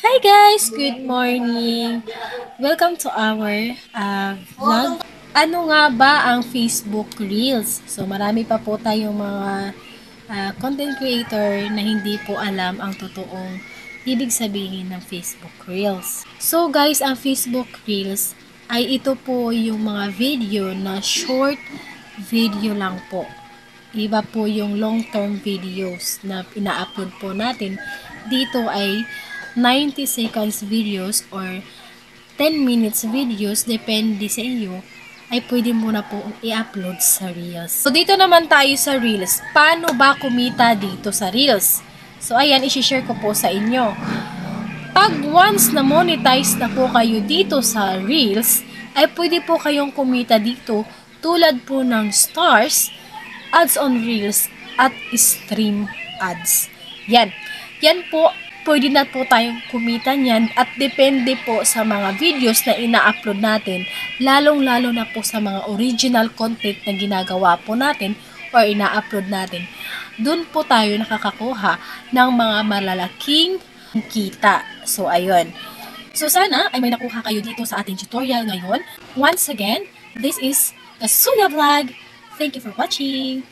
Hi guys! Good morning! Welcome to our vlog. Ano nga ba ang Facebook Reels? So marami pa po tayong mga content creator na hindi po alam ang totoong ibig sabihin ng Facebook Reels. So guys, ang Facebook Reels ay ito po yung mga video na short video lang po. Iba po yung long-term videos na ina-upload po natin. Dito ay 90 seconds videos or 10 minutes videos, depende sa iyo, ay pwede mo na po i-upload sa Reels. So, dito naman tayo sa Reels. Paano ba kumita dito sa Reels? So, ayan, isi-share ko po sa inyo. Pag once na monetize na po kayo dito sa Reels, ay pwede po kayong kumita dito tulad po ng stars, ads on Reels, at stream ads. Yan. Yan po, pwede na po tayong kumita niyan at depende po sa mga videos na ina-upload natin, lalong-lalo na po sa mga original content na ginagawa po natin or ina-upload natin. Doon po tayo nakakakuha ng mga malalaking kita. So, ayun. So, sana ay may nakuha kayo dito sa ating tutorial ngayon. Once again, this is Kasuya Vlog. Thank you for watching.